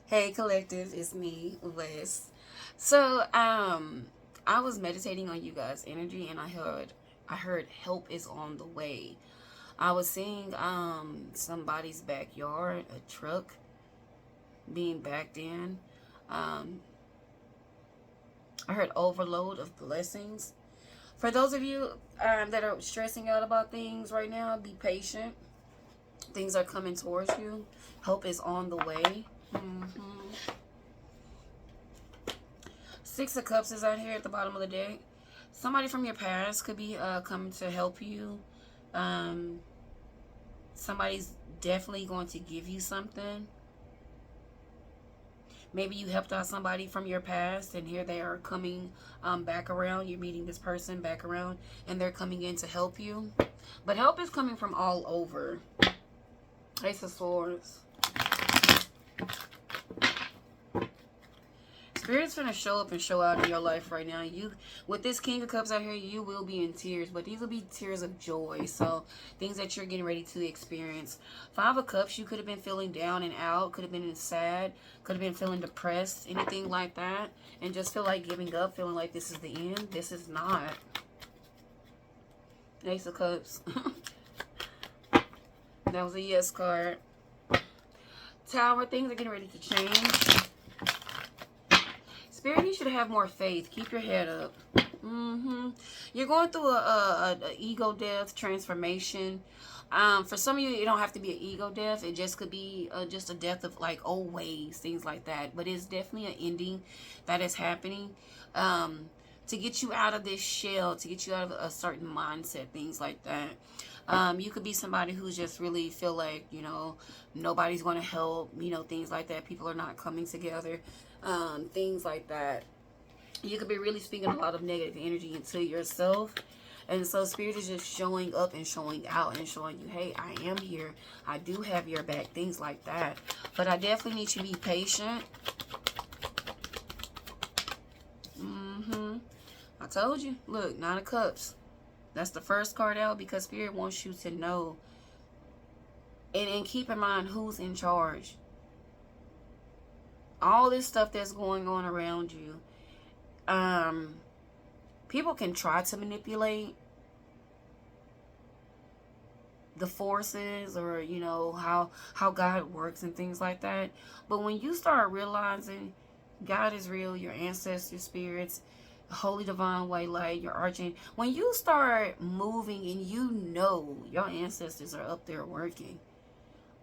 Hey collective, it's me, Wes. So, I was meditating on you guys' energy and I heard help is on the way. I was seeing somebody's backyard, a truck being backed in. Um I heard overload of blessings. For those of you that are stressing out about things right now, be patient. Things are coming towards you. Help is on the way. Six of Cups is out here at the bottom of the deck. Somebody from your past could be coming to help you. Um, Somebody's definitely going to give you something. Maybe you helped out somebody from your past, and here they are coming back around. You're meeting this person back around, and they're coming in to help you. But help is coming from all over. Ace of Swords. Spirit's gonna show up and show out in your life right now. You, with this King of Cups out here, you will be in tears, but these will be tears of joy. So things that you're getting ready to experience. Five of Cups, you could have been feeling down and out, could have been sad, could have been feeling depressed, anything like that, and just feel like giving up, feeling like this is the end. This is not. Ace of Cups. That was a yes card. Tower, things are getting ready to change. Spirit, you should have more faith. Keep your head up. You're going through a ego death transformation. For some of you, it don't have to be an ego death. It just could be just a death of like old ways, things like that. But it's definitely an ending that is happening to get you out of this shell, to get you out of a certain mindset, things like that. You could be somebody who's just really feel like, nobody's going to help, things like that. People are not coming together, things like that. You could be really speaking a lot of negative energy into yourself. And so Spirit is just showing up and showing out and showing you, hey, I am here. I do have your back, things like that. But I definitely need you to be patient. I told you. Look, Nine of Cups. That's the first card out because Spirit wants you to know. And keep in mind who's in charge. All this stuff that's going on around you. People can try to manipulate the forces or, how God works and things like that. But when you start realizing God is real, your ancestors, spirits, holy divine white light, your archangel, when you start moving and your ancestors are up there working,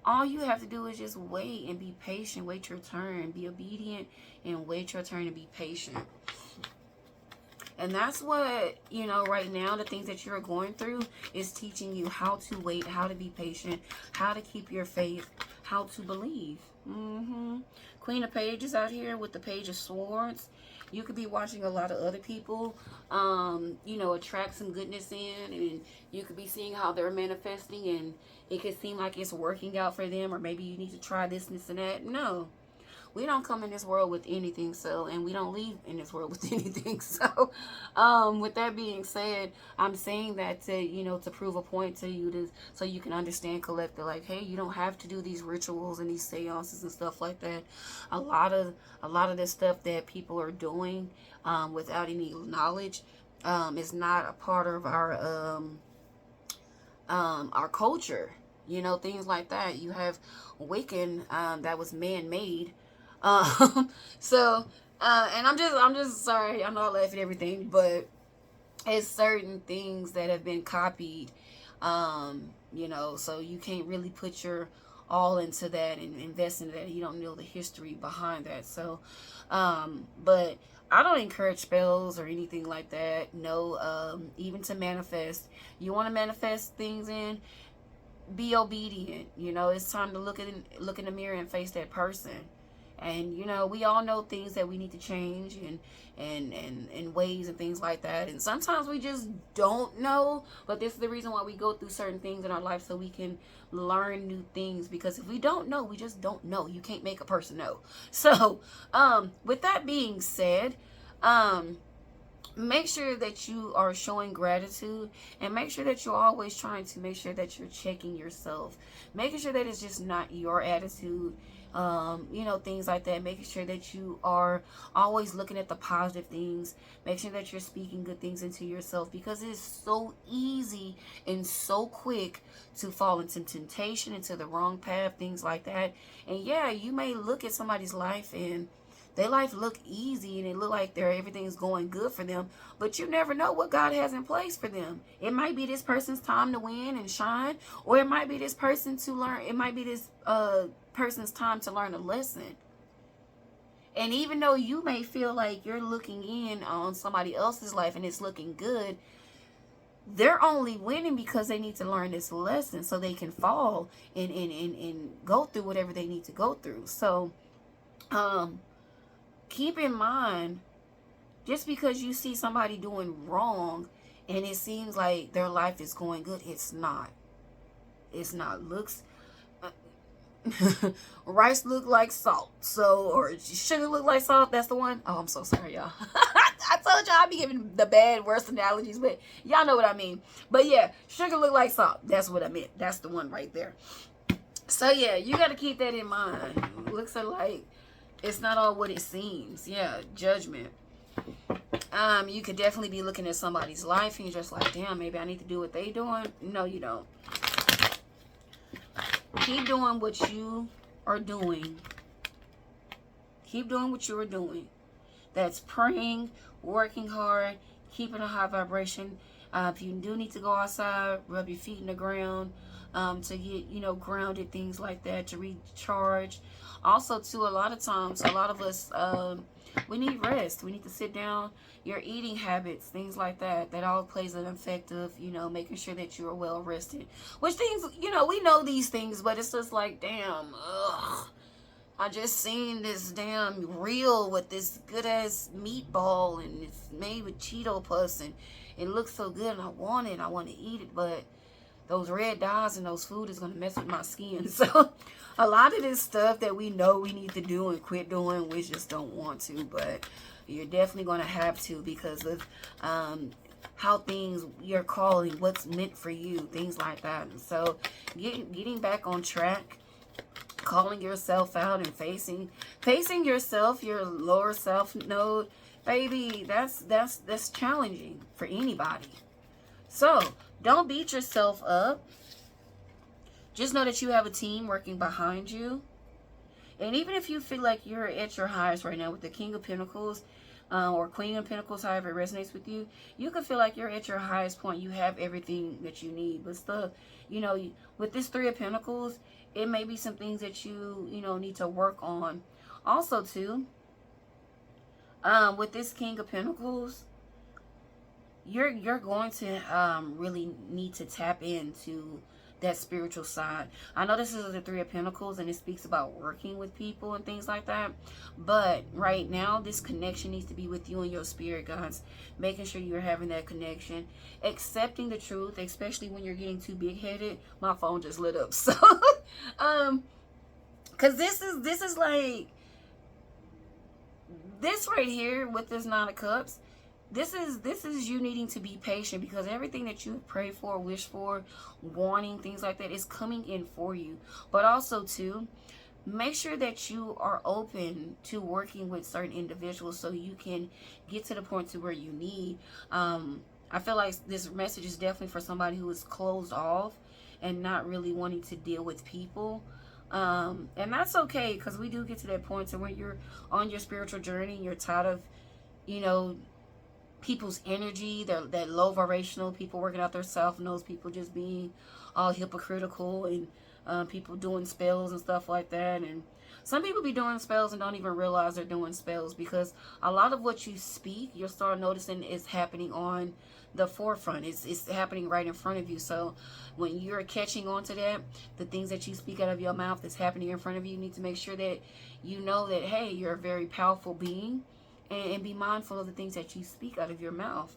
all you have to do is just wait and be patient. Wait your turn. Be obedient and wait your turn and be patient. And that's what, right now, the things that you're going through is teaching you how to wait, how to be patient, how to keep your faith, how to believe. Queen of Pages out here with the Page of Swords. You could be watching a lot of other people, attract some goodness in, and you could be seeing how they're manifesting, and it could seem like it's working out for them, or maybe you need to try this and that. No. We don't come in this world with anything, and we don't leave in this world with anything. So, with that being said, I'm saying that to prove a point to you, so you can understand collective, like, hey, you don't have to do these rituals and these seances and stuff like that. A lot of this stuff that people are doing, without any knowledge, is not a part of our culture. Things like that. You have Wiccan, that was man-made. So, and I'm just sorry. I know I laugh at everything, but it's certain things that have been copied. So you can't really put your all into that and invest into that. You don't know the history behind that. So, but I don't encourage spells or anything like that. No, even to manifest. You want to manifest things in, be obedient. It's time to look in the mirror and face that person. And we all know things that we need to change and ways and things like that. And sometimes we just don't know. But this is the reason why we go through certain things in our life, so we can learn new things. Because if we don't know, we just don't know. You can't make a person know. So, with that being said, make sure that you are showing gratitude, and make sure that you're always trying to make sure that you're checking yourself, making sure that it's just not your attitude, you know, things like that. Making sure that you are always looking at the positive things. Make sure that you're speaking good things into yourself, because it's so easy and so quick to fall into temptation, into the wrong path, things like that. And yeah, you may look at somebody's life and their life look easy and it look like everything's going good for them, but you never know what God has in place for them. It might be this person's time to win and shine, or it might be this person to learn. It might be this person's time to learn a lesson. And even though you may feel like you're looking in on somebody else's life and it's looking good, they're only winning because they need to learn this lesson so they can fall and go through whatever they need to go through. So keep in mind, just because you see somebody doing wrong and it seems like their life is going good, it's not. It's not. Looks rice look like salt, so, or sugar look like salt. That's the one. Oh, I'm so sorry, y'all. I told y'all I be giving the bad, worst analogies, but y'all know what I mean. But yeah, sugar look like salt. That's what I meant. That's the one right there. So yeah, you got to keep that in mind. Looks like it's not all what it seems. Yeah, judgment. You could definitely be looking at somebody's life and you're just like, damn, maybe I need to do what they doing. No, you don't. Keep doing what you are doing. Keep doing what you are doing. That's praying, working hard, keeping a high vibration. If you do need to go outside, rub your feet in the ground to get, you know, grounded, things like that, to recharge. Also, too, a lot of times, a lot of us, we need rest. We need to sit down. Your eating habits, things like that, that all plays an effect of, you know, making sure that you are well rested. Which things, you know, we know these things, but it's just like, damn, ugh. I just seen this damn reel with this good ass meatball and it's made with Cheeto pus and it looks so good and I want it. I want to eat it, but those red dyes and those food is going to mess with my skin. So a lot of this stuff that we know we need to do and quit doing, we just don't want to, but you're definitely going to have to because of how things you're calling, what's meant for you, things like that. And so getting back on track, calling yourself out and facing yourself, your lower self node, baby, that's challenging for anybody. So don't beat yourself up. Just know that you have a team working behind you. And even if you feel like you're at your highest right now with the King of Pentacles or Queen of Pentacles, however it resonates with you, you can feel like you're at your highest point. You have everything that you need. But still, you know, with this Three of Pentacles, it may be some things that you know, need to work on. Also, too, with this King of Pentacles, you're going to really need to tap into that spiritual side. I know this is the Three of Pentacles and it speaks about working with people and things like that, but right now this connection needs to be with you and your spirit guides, making sure you're having that connection, accepting the truth, especially when you're getting too big-headed. My phone just lit up. So because this is like this right here with this Nine of Cups. This is you needing to be patient because everything that you pray for, wish for, wanting, things like that is coming in for you. But also, too, make sure that you are open to working with certain individuals so you can get to the point to where you need. I feel like this message is definitely for somebody who is closed off and not really wanting to deal with people. And that's okay because we do get to that point to when you're on your spiritual journey, you're tired of, you know, people's energy, that low vibrational people working out their self, and those people just being all hypocritical and people doing spells and stuff like that. And some people be doing spells and don't even realize they're doing spells because a lot of what you speak, you'll start noticing is happening on the forefront. It's happening right in front of you. So when you're catching on to that, the things that you speak out of your mouth that's happening in front of you, you need to make sure that you know that, hey, you're a very powerful being. And be mindful of the things that you speak out of your mouth.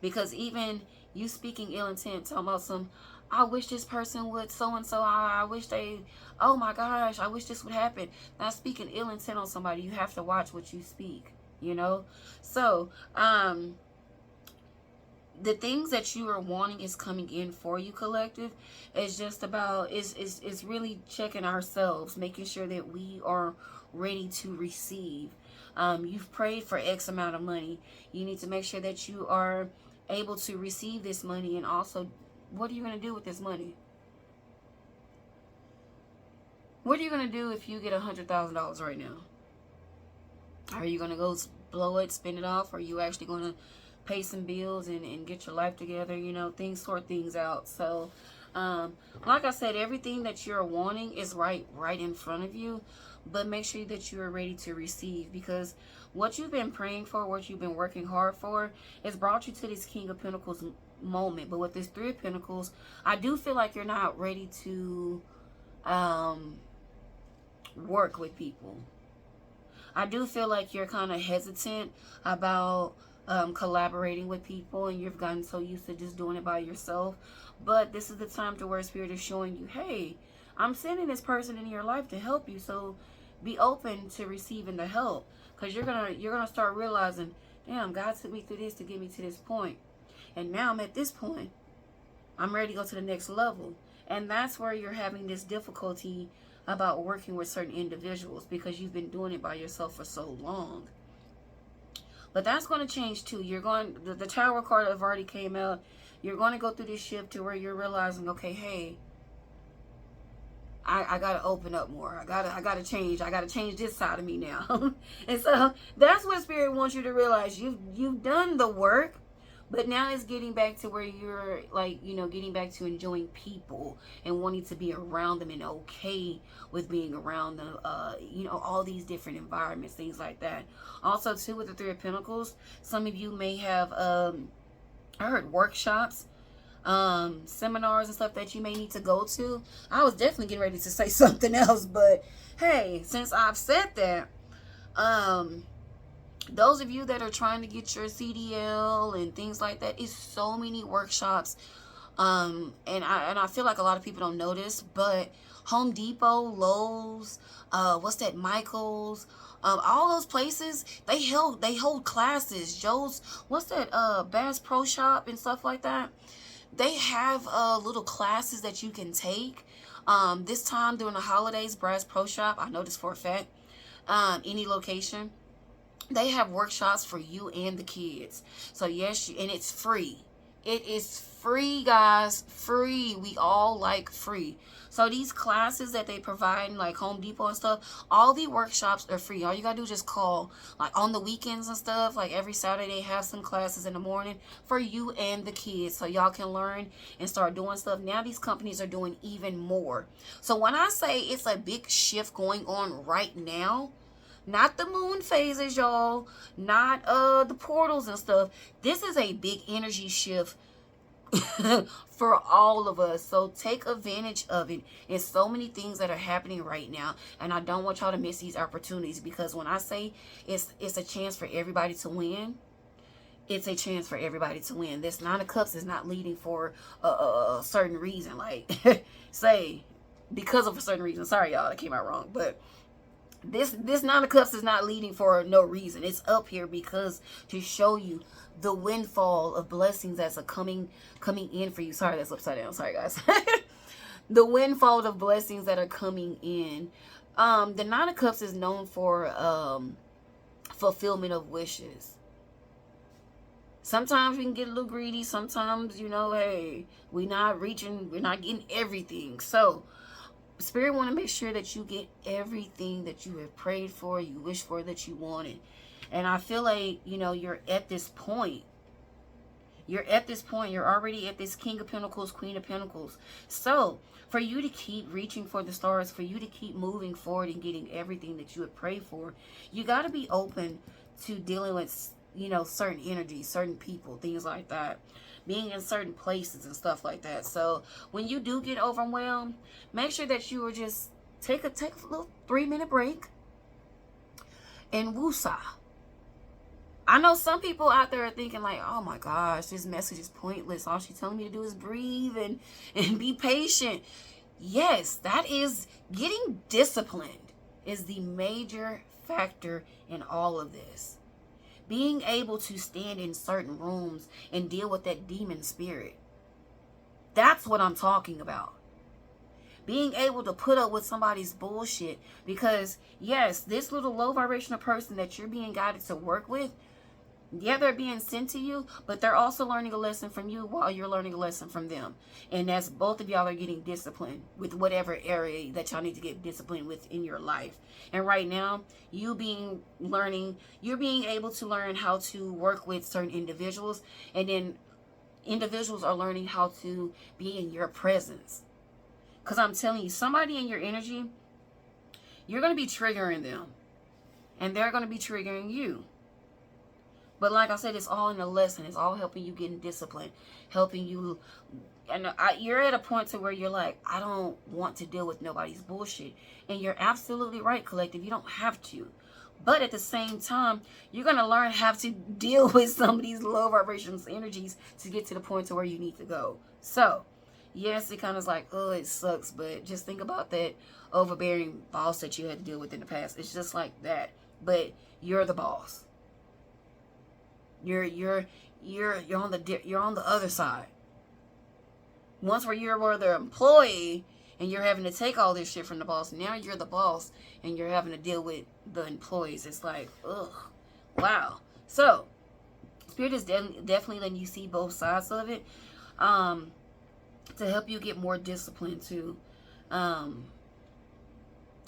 Because even you speaking ill intent, talking about some, I wish this person would so-and-so, I wish they, oh my gosh, I wish this would happen. Not speaking ill intent on somebody. You have to watch what you speak, you know? So, the things that you are wanting is coming in for you, collective. It's just about, it's really checking ourselves, making sure that we are ready to receive. You've prayed for X amount of money. You need to make sure that you are able to receive this money. And also, what are you going to do with this money? What are you going to do if you get $100,000 right now? Are you going to go blow it, spend it off? Or are you actually going to pay some bills and get your life together? You know, sort things out. So, like I said, everything that you're wanting is right in front of you. But make sure that you are ready to receive, because what you've been praying for, what you've been working hard for, has brought you to this King of Pentacles moment. But with this Three of Pentacles, I do feel like you're not ready to work with people. I do feel like you're kind of hesitant about collaborating with people, and you've gotten so used to just doing it by yourself. But this is the time to where Spirit is showing you, hey, I'm sending this person in your life to help you, so be open to receiving the help, because you're gonna start realizing, damn, God took me through this to get me to this point, and now I'm at this point. I'm ready to go to the next level. And that's where you're having this difficulty about working with certain individuals, because you've been doing it by yourself for so long. But that's going to change too. You're going, the Tower card have already came out. You're going to go through this shift to where you're realizing, okay, hey, I got to open up more. I got to change. I got to change this side of me now. And so that's what Spirit wants you to realize. You've done the work, but now it's getting back to where you're like, you know, getting back to enjoying people and wanting to be around them and okay with being around them. You know, all these different environments, things like that. Also, too, with the Three of Pentacles, some of you may have, I heard workshops, seminars and stuff that you may need to go to. I was definitely getting ready to say something else, but hey, since I've said that, those of you that are trying to get your CDL and things like that, it's so many workshops. And I feel like a lot of people don't notice, but Home Depot, Lowe's, what's that, Michael's, all those places, they hold classes. Joe's, what's that, Bass Pro Shop and stuff like that. They have little classes that you can take. This time during the holidays, Bass Pro Shop, I know this for a fact, any location, they have workshops for you and the kids. So yes, and it's free. It is free, guys. Free. We all like free. So these classes that they provide, like Home Depot and stuff, all the workshops are free. All you gotta do is just call. Like on the weekends and stuff, like every Saturday they have some classes in the morning for you and the kids, so y'all can learn and start doing stuff. Now these companies are doing even more. So when I say it's a big shift going on right now, not the moon phases, y'all, not the portals and stuff. This is a big energy shift for all of us. So take advantage of it. There's so many things that are happening right now, and I don't want y'all to miss these opportunities, because when I say it's a chance for everybody to win, it's a chance for everybody to win. This Nine of Cups is not leading for a certain reason, like say because of a certain reason. Sorry y'all, that came out wrong, but this Nine of Cups is not leading for no reason. It's up here because to show you the windfall of blessings that's coming in for you. Sorry, that's upside down. Sorry, guys. The windfall of blessings that are coming in. The Nine of Cups is known for fulfillment of wishes. Sometimes we can get a little greedy. Sometimes, you know, hey, we're not getting everything. So Spirit want to make sure that you get everything that you have prayed for, you wish for, that you wanted. And I feel like, you know, you're at this point. You're at this point. You're already at this King of Pentacles, Queen of Pentacles. So for you to keep reaching for the stars, for you to keep moving forward and getting everything that you have prayed for, you got to be open to dealing with, you know, certain energies, certain people, things like that. Being in certain places and stuff like that. So when you do get overwhelmed, make sure that you are just take a little 3-minute break and woosah. I know some people out there are thinking like, oh my gosh, this message is pointless. All she's telling me to do is breathe and be patient. Yes, that is, getting disciplined is the major factor in all of this. Being able to stand in certain rooms and deal with that demon spirit. That's what I'm talking about. Being able to put up with somebody's bullshit. Because, yes, this little low vibrational person that you're being guided to work with, yeah, they're being sent to you, but they're also learning a lesson from you while you're learning a lesson from them. And that's both of y'all are getting disciplined with whatever area that y'all need to get disciplined with in your life. And right now, you're being able to learn how to work with certain individuals, and then individuals are learning how to be in your presence. Because I'm telling you, somebody in your energy, you're going to be triggering them, and they're going to be triggering you. But like I said, it's all in a lesson. It's all helping you get in discipline, helping you. And you're at a point to where you're like, I don't want to deal with nobody's bullshit. And you're absolutely right, collective. You don't have to. But at the same time, you're going to learn how to deal with some of these low vibrations energies to get to the point to where you need to go. So, yes, it kind of is like, oh, it sucks. But just think about that overbearing boss that you had to deal with in the past. It's just like that. But you're the boss. You're on the other side. Once where you're the employee and you're having to take all this shit from the boss, now you're the boss and you're having to deal with the employees. It's like, ugh, wow. So Spirit is definitely letting you see both sides of it, to help you get more discipline too,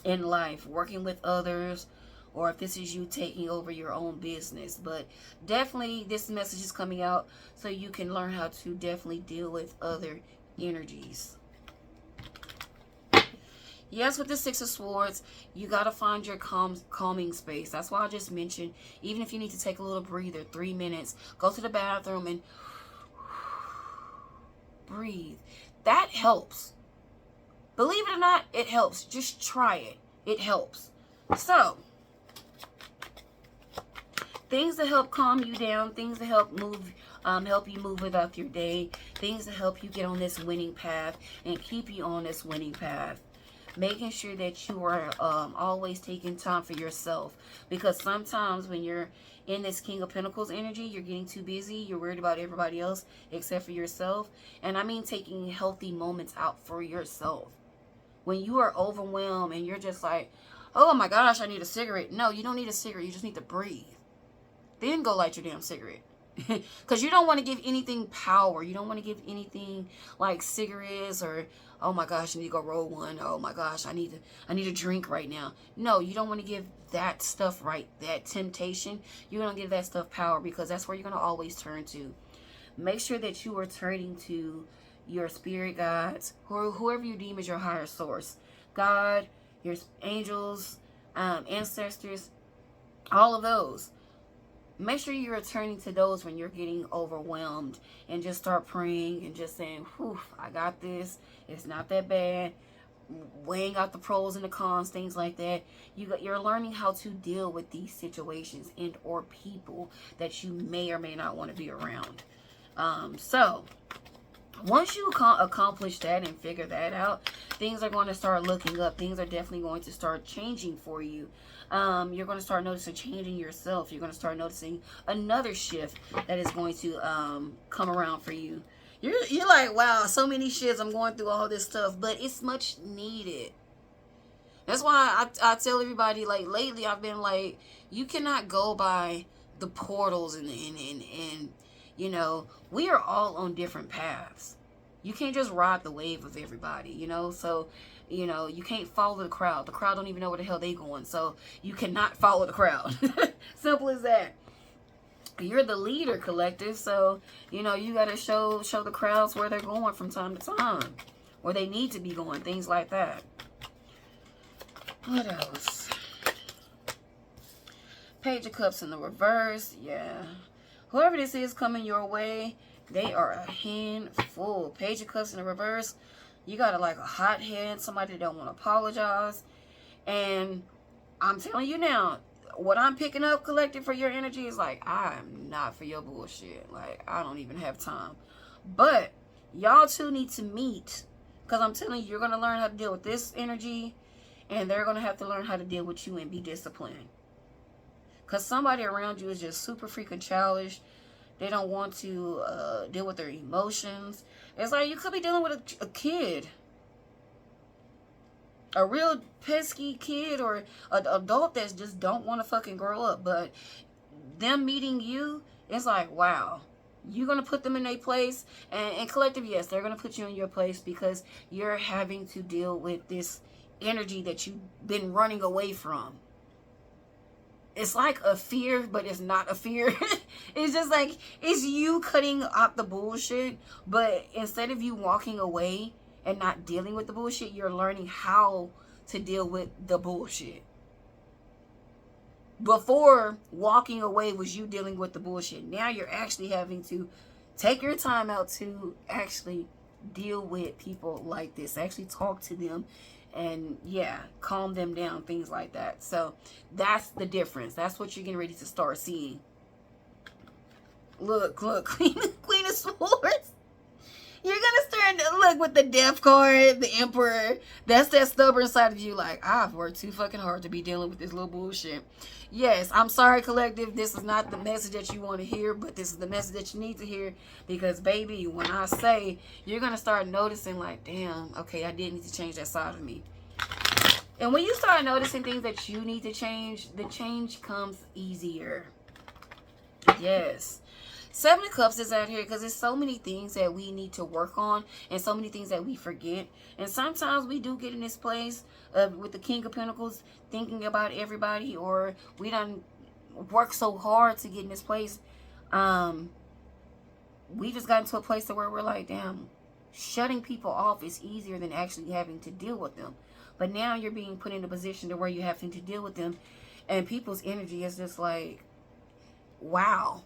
in life, working with others, or if this is you taking over your own business. But definitely this message is coming out so you can learn how to definitely deal with other energies. Yes, with the Six of Swords, you got to find your calming space. That's why I just mentioned, even if you need to take a little breather, 3 minutes, go to the bathroom and breathe. That helps. Believe it or not, it helps. Just try it. It helps. So, things to help calm you down, things to help you move without your day, things to help you get on this winning path and keep you on this winning path. Making sure that you are always taking time for yourself, because sometimes when you're in this King of Pentacles energy, you're getting too busy, you're worried about everybody else except for yourself. And I mean taking healthy moments out for yourself. When you are overwhelmed and you're just like, oh my gosh, I need a cigarette. No, you don't need a cigarette. You just need to breathe. Then go light your damn cigarette. Because you don't want to give anything power. You don't want to give anything like cigarettes or, oh my gosh, I need to go roll one. Oh my gosh, I need a drink right now. No, you don't want to give that stuff, right, that temptation. You're going to give that stuff power, because that's where you're going to always turn to. Make sure that you are turning to your spirit guides, whoever you deem as your higher source. God, your angels, ancestors, all of those. Make sure you're returning to those when you're getting overwhelmed, and just start praying and just saying, whew, I got this. It's not that bad. Weighing out the pros and the cons, things like that. You're learning how to deal with these situations and or people that you may or may not want to be around. So once you accomplish that and figure that out, things are going to start looking up. Things are definitely going to start changing for you. You're going to start noticing change in yourself. You're going to start noticing another shift that is going to come around for you. You're like, wow, so many shits. I'm going through all this stuff, but it's much needed. That's why I tell everybody, like, lately I've been like, you cannot go by the portals and you know, we are all on different paths. You can't just ride the wave of everybody, you know? So, you know, you can't follow the crowd. The crowd don't even know where the hell they going. So you cannot follow the crowd. Simple as that. You're the leader, collective. So, you know, you got to show the crowds where they're going from time to time. Where they need to be going. Things like that. What else? Page of Cups in the reverse. Yeah. Whoever this is coming your way, they are a handful. Page of Cups in the reverse. You got like a hothead, somebody that don't want to apologize. And I'm telling you now, what I'm picking up, collective, for your energy is like, I am not for your bullshit. Like, I don't even have time. But y'all two need to meet, because I'm telling you, you're going to learn how to deal with this energy, and they're going to have to learn how to deal with you and be disciplined. Because somebody around you is just super freaking childish. They don't want to deal with their emotions. It's like you could be dealing with a kid. A real pesky kid or an adult that just don't want to fucking grow up. But them meeting you, it's like, wow. You're going to put them in their place. And collective, yes, they're going to put you in your place because you're having to deal with this energy that you've been running away from. It's like a fear, but it's not a fear. It's just like, it's you cutting out the bullshit. But instead of you walking away and not dealing with the bullshit, you're learning how to deal with the bullshit. Before, walking away was you dealing with the bullshit. Now you're actually having to take your time out to actually deal with people like this. Actually talk to them and, yeah, calm them down, things like that. So that's the difference. That's what you're getting ready to start seeing. Look, Queen of Swords. You're gonna start to look with the Death card, the Emperor. That's that stubborn side of you. Like, I've worked too fucking hard to be dealing with this little bullshit. Yes, I'm sorry, collective. This is not the message that you want to hear, but this is the message that you need to hear. Because, baby, when I say, you're gonna start noticing, like, damn, okay, I did need to change that side of me. And when you start noticing things that you need to change, the change comes easier. Yes. Seven of Cups is out here because there's so many things that we need to work on and so many things that we forget. And sometimes we do get in this place with the King of Pentacles thinking about everybody, or we done work so hard to get in this place. We just got into a place where we're like, damn, shutting people off is easier than actually having to deal with them. But now you're being put in a position to where you're having to deal with them. And people's energy is just like, wow.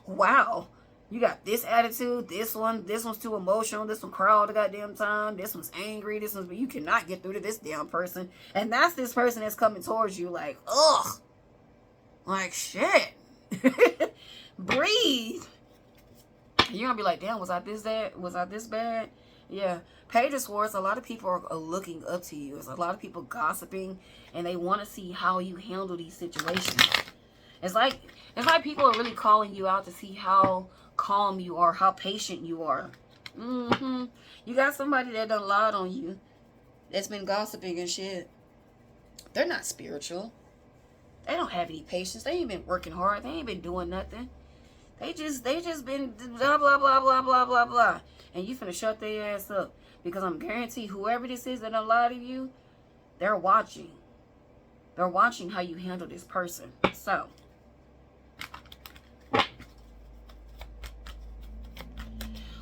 Wow, you got this attitude, this one's too emotional, this one cried all the goddamn time, this one's angry, this one's, but you cannot get through to this damn person. And that's this person that's coming towards you like, ugh, like shit. Breathe. You're gonna be like, damn, was I this bad? Yeah. Page of Swords, a lot of people are looking up to you. There's a lot of people gossiping and they want to see how you handle these situations. It's like people are really calling you out to see how calm you are, how patient you are. You got somebody that done lied on you, that's been gossiping and shit. They're not spiritual. They don't have any patience. They ain't been working hard. They ain't been doing nothing. They just been blah, blah, blah, blah, blah, blah, blah. And you finna shut their ass up. Because I'm guaranteed whoever this is that done lied to you, they're watching. They're watching how you handle this person. So,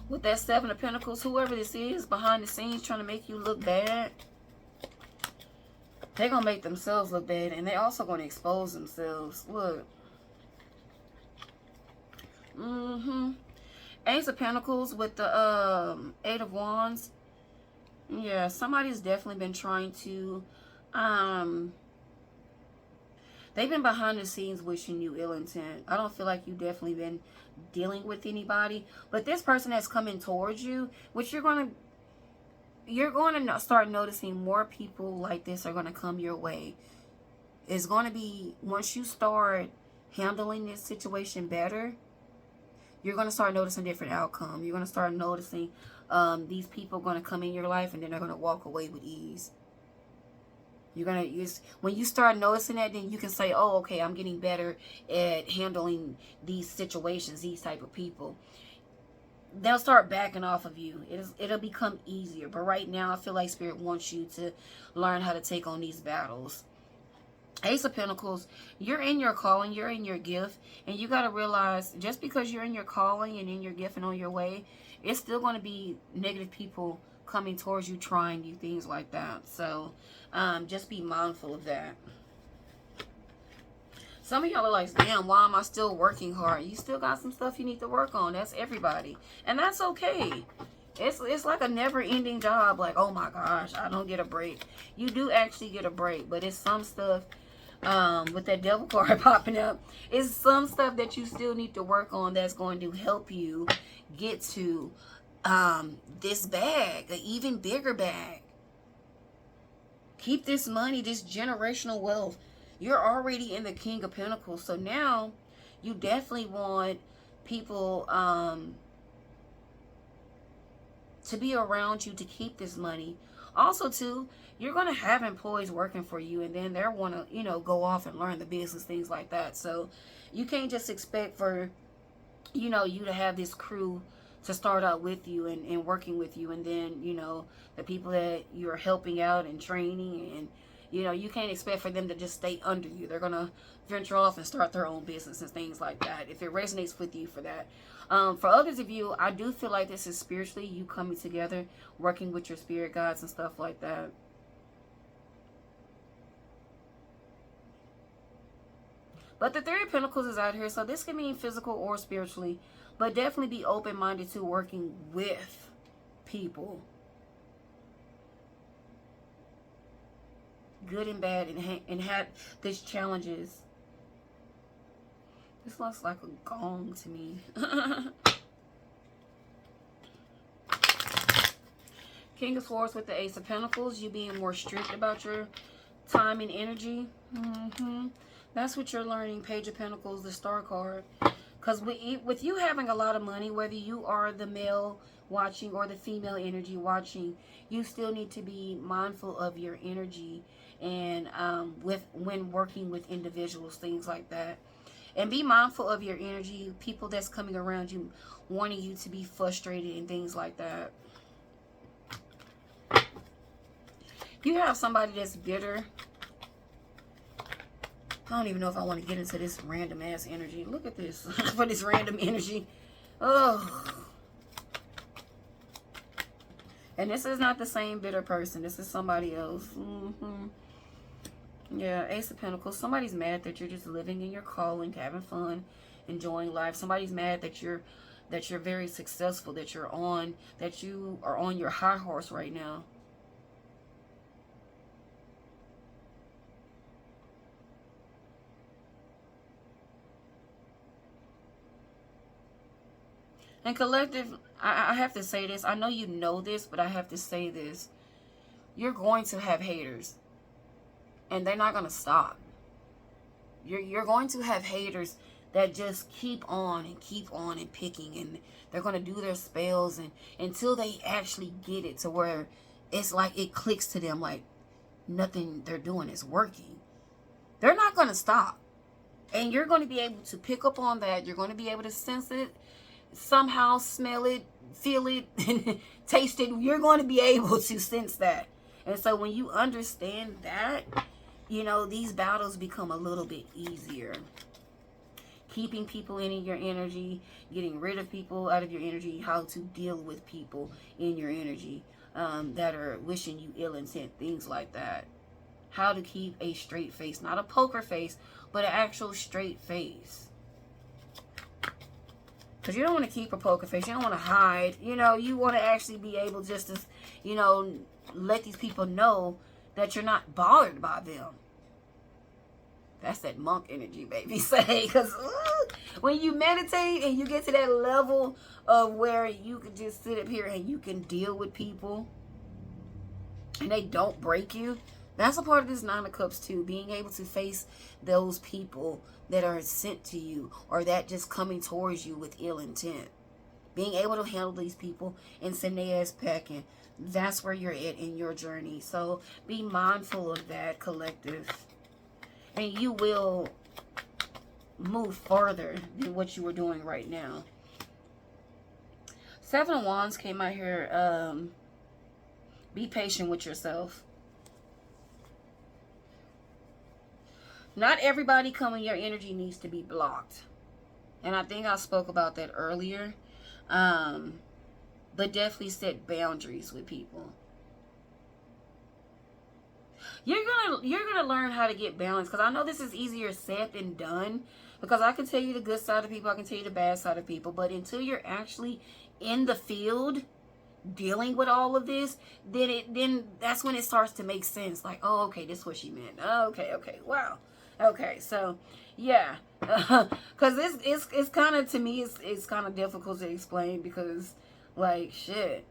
with that Seven of Pentacles, whoever this is behind the scenes trying to make you look bad, they're going to make themselves look bad. And they're also going to expose themselves. Look. Ace of Pentacles with the Eight of Wands. Yeah, somebody's definitely been trying to... they've been behind the scenes wishing you ill intent. I don't feel like you've definitely been dealing with anybody. But this person that's coming towards you, which you're going to start noticing more people like this are going to come your way. It's going to be, once you start handling this situation better, you're going to start noticing a different outcome. You're going to start noticing these people going to come in your life and then they're going to walk away with ease. You're going to use, when you start noticing that, then you can say, oh, okay, I'm getting better at handling these situations, these type of people. They'll start backing off of you. It'll become easier. But right now, I feel like Spirit wants you to learn how to take on these battles. Ace of Pentacles, you're in your calling, you're in your gift, and you got to realize just because you're in your calling and in your gift and on your way, it's still going to be negative people coming towards you, trying you, things like that. So just be mindful of that. Some of y'all are like, damn, why am I still working hard? You still got some stuff you need to work on. That's everybody. And that's okay. It's like a never-ending job. Like, oh my gosh, I don't get a break. You do actually get a break, but it's some stuff with that devil card popping up. It's some stuff that you still need to work on that's going to help you get to this bag, an even bigger bag. Keep this money, this generational wealth. You're already in the King of Pentacles. So now you definitely want people to be around you to keep this money. Also, too, you're going to have employees working for you, and then they're want to, go off and learn the business, things like that. So you can't just expect for, you to have this crew to start out with you and working with you, and then, the people that you're helping out and training, and, you can't expect for them to just stay under you. They're going to venture off and start their own business and things like that, if it resonates with you for that. For others of you, I do feel like this is spiritually you coming together, working with your spirit guides and stuff like that. But the Three of Pentacles is out here, so this can mean physical or spiritually, but definitely be open-minded to working with people, good and bad, and have these challenges. This looks like a gong to me. King of Swords with the Ace of Pentacles. You being more strict about your time and energy. That's what you're learning. Page of Pentacles, the Star card. Because with you having a lot of money, whether you are the male watching or the female energy watching, you still need to be mindful of your energy and when working with individuals, things like that. And be mindful of your energy, people that's coming around you, wanting you to be frustrated and things like that. You have somebody that's bitter. I don't even know if I want to get into this random ass energy. Look at this. For this random energy. Oh. And this is not the same bitter person. This is somebody else. Yeah, Ace of Pentacles. Somebody's mad that you're just living in your calling, having fun, enjoying life. Somebody's mad that you're very successful, that you are on your high horse right now. And collective, I have to say this. I know you know this, but I have to say this. You're going to have haters. And they're not going to stop. You're going to have haters that just keep on and picking. And they're going to do their spells and until they actually get it to where it's like it clicks to them like nothing they're doing is working. They're not going to stop. And you're going to be able to pick up on that. You're going to be able to sense it. Somehow smell it, feel it, taste it. You're going to be able to sense that. And so when you understand that, these battles become a little bit easier. Keeping people in your energy, getting rid of people out of your energy, how to deal with people in your energy that are wishing you ill intent, things like that. How to keep a straight face, not a poker face, but an actual straight face. Because you don't want to keep a poker face. You don't want to hide. You want to actually be able just to, let these people know that you're not bothered by them. That's that monk energy, baby. Say, because when you meditate and you get to that level of where you can just sit up here and you can deal with people and they don't break you, that's a part of this Nine of Cups too. Being able to face those people that are sent to you or that just coming towards you with ill intent. Being able to handle these people and send their ass packing. That's where you're at in your journey. So be mindful of that, collective. And you will move further than what you were doing right now. Seven of Wands came out here. Be patient with yourself. Not everybody coming your energy needs to be blocked. And I think I spoke about that earlier. But definitely set boundaries with people. You're gonna learn how to get balanced, because I know this is easier said than done, because I can tell you the good side of people, I can tell you the bad side of people, but until you're actually in the field dealing with all of this, then that's when it starts to make sense. Like, oh, okay, this is what she meant. Oh, okay, wow. Okay, so yeah, because it's kind of, to me, it's kind of difficult to explain, because like, shit,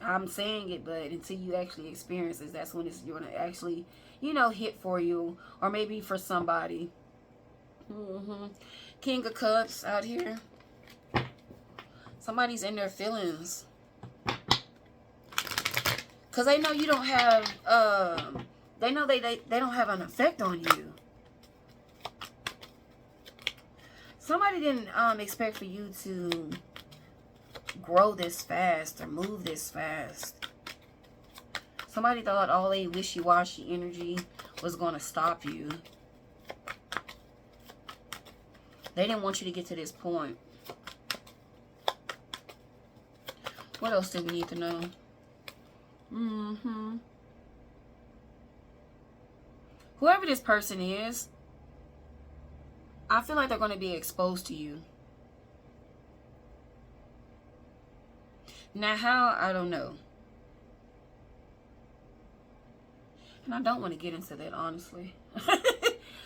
I'm saying it, but until you actually experience it, that's when you're going to actually you know, hit for you, or maybe for somebody. King of Cups out here. Somebody's in their feelings. Because they know you don't have, they know they don't have an effect on you. Somebody didn't expect for you to grow this fast or move this fast. Somebody thought all a wishy-washy energy was going to stop you. They didn't want you to get to this point. What else do we need to know? Whoever this person is, I feel like they're going to be exposed to you. Now how, I don't know. And I don't want to get into that, honestly.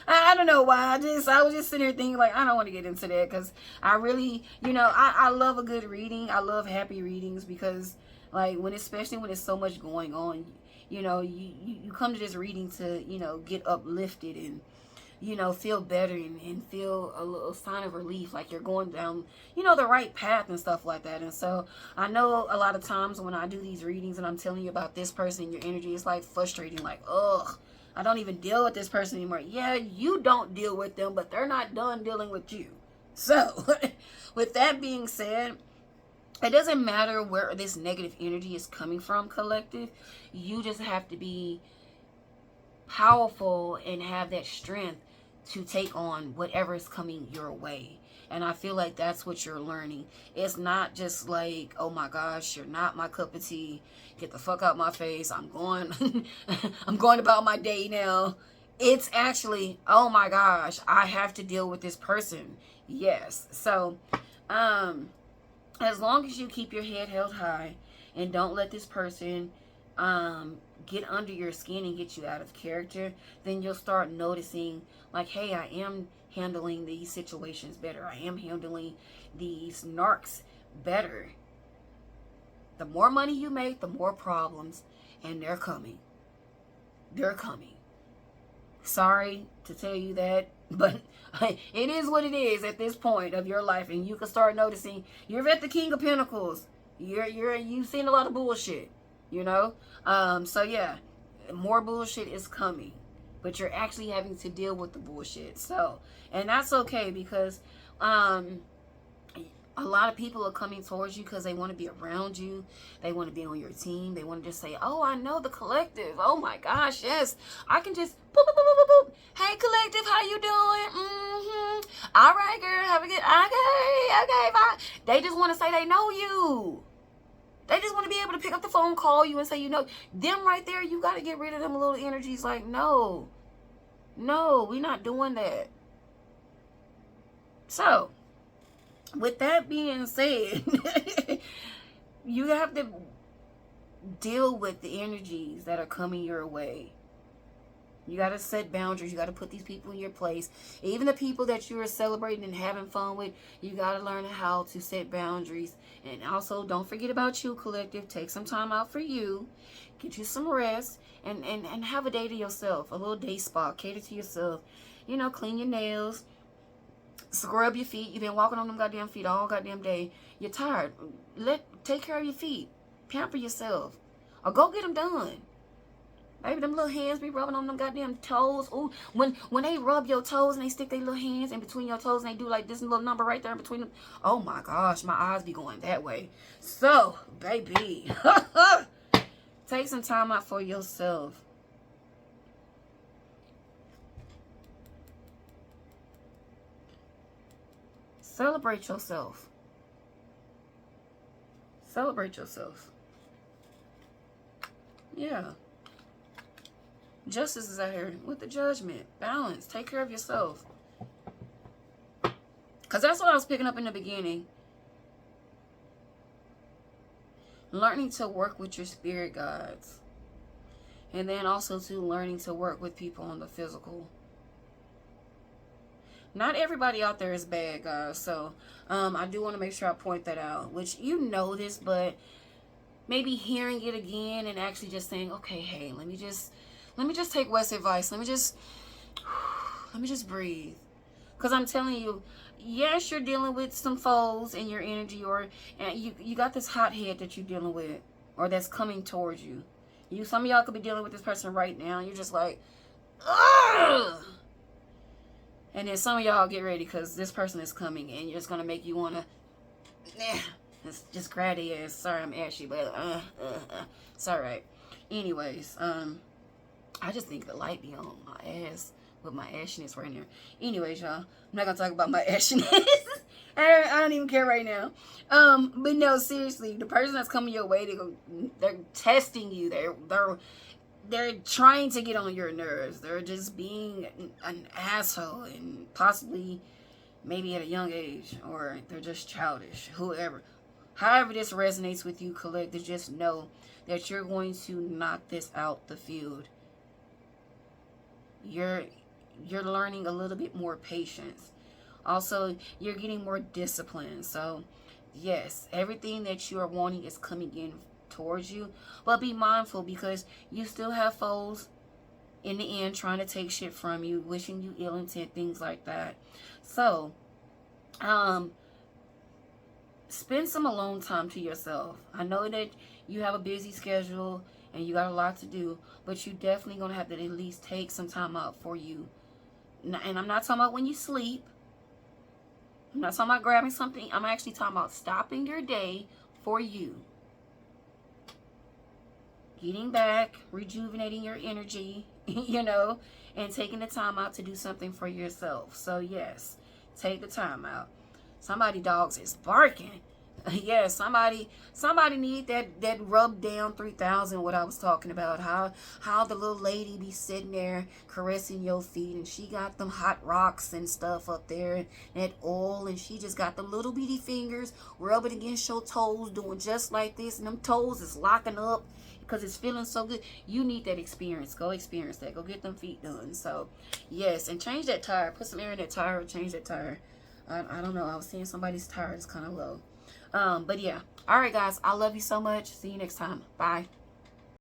I don't know why. I was just sitting here thinking, like, I don't want to get into that, because I really, you know, I love a good reading. I love happy readings, because, like, especially when there's so much going on, you know, you come to this reading to, you know, get uplifted and, you know, feel better and feel a little sign of relief, like you're going down, you know, the right path and stuff like that. And so I know a lot of times when I do these readings and I'm telling you about this person, your energy is like frustrating, like, ugh, I don't even deal with this person anymore. Yeah, you don't deal with them, but they're not done dealing with you. So with that being said, it doesn't matter where this negative energy is coming from, collective. You just have to be powerful and have that strength to take on whatever is coming your way. And I feel like that's what you're learning. It's not just like, oh my gosh, you're not my cup of tea, get the fuck out my face, I'm going I'm going about my day now. It's actually, oh my gosh, I have to deal with this person. Yes. So as long as you keep your head held high and don't let this person get under your skin and get you out of character, then you'll start noticing, like, hey, I am handling these situations better. I am handling these narcs better. The more money you make, the more problems, and they're coming. They're coming. Sorry to tell you that, but it is what it is at this point of your life, and you can start noticing you're at the King of Pentacles. You've seen a lot of bullshit, you know. So yeah, more bullshit is coming, but you're actually having to deal with the bullshit. So, and that's okay, because a lot of people are coming towards you because they want to be around you. They want to be on your team. They want to just say, oh, I know the collective. Oh my gosh, yes. I can just boop, boop, boop, boop, boop. Hey, collective, how you doing? All right, girl, have a good, okay, bye. They just want to say they know you. They just want to be able to pick up the phone, call you, and say, you know, them right there, you got to get rid of them little energies. Like, no, we're not doing that. So, with that being said, you have to deal with the energies that are coming your way. You got to set boundaries. You got to put these people in your place. Even the people that you are celebrating and having fun with, you got to learn how to set boundaries. And also, don't forget about you, collective. Take some time out for you. Get you some rest. And have a day to yourself. A little day spa. Cater to yourself. You know, clean your nails. Scrub your feet. You've been walking on them goddamn feet all goddamn day. You're tired. Take care of your feet. Pamper yourself. Or go get them done. Maybe them little hands be rubbing on them goddamn toes. Ooh, when they rub your toes and they stick their little hands in between your toes and they do like this little number right there in between them. Oh my gosh, my eyes be going that way. So, baby, take some time out for yourself. Celebrate yourself. Celebrate yourself. Yeah. Justice is out here with the Judgment. Balance. Take care of yourself. Because that's what I was picking up in the beginning. Learning to work with your spirit guides. And then also to learning to work with people on the physical. Not everybody out there is bad, guys. So I do want to make sure I point that out. Which you know this, but maybe hearing it again and actually just saying, okay, hey, let me just let me just take Wes advice. Let me just breathe. Because I'm telling you, yes, you're dealing with some foes in your energy, or and you got this hot head that you're dealing with, or that's coming towards you. Some of y'all could be dealing with this person right now. And you're just like, ugh. And then some of y'all get ready because this person is coming, and it's gonna make you wanna, just grab the ass. Sorry, I'm ashy, but it's all right. Anyways, I just think the light be on my ass with my ashiness right now. Anyways, y'all, I'm not gonna talk about my ashiness. I don't even care right now. But no, seriously, the person that's coming your way, they're testing you. They're trying to get on your nerves. They're just being an asshole, and possibly maybe at a young age, or they're just childish. Whoever, however this resonates with you, collective, just know that you're going to knock this out the field. You're learning a little bit more patience. Also, you're getting more discipline. So, yes, everything that you are wanting is coming in towards you. But be mindful, because you still have foes in the end trying to take shit from you, wishing you ill intent, things like that. So, spend some alone time to yourself. I know that you have a busy schedule and you got a lot to do, but you definitely going to have to at least take some time out for you. And I'm not talking about when you sleep. I'm not talking about grabbing something. I'm actually talking about stopping your day for you. Getting back, rejuvenating your energy, and taking the time out to do something for yourself. So yes, take the time out. Somebody dogs is barking. Yeah, somebody need that rub down 3000, what I was talking about. How the little lady be sitting there caressing your feet, and she got them hot rocks and stuff up there, and that oil, and she just got them little bitty fingers rubbing against your toes, doing just like this, and them toes is locking up because it's feeling so good. You need that experience. Go experience that. Go get them feet done. So yes, and change that tire. Put some air in that tire. Change that tire. I don't know. I was seeing somebody's tire is kind of low. But yeah. All right, guys. I love you so much. See you next time. Bye.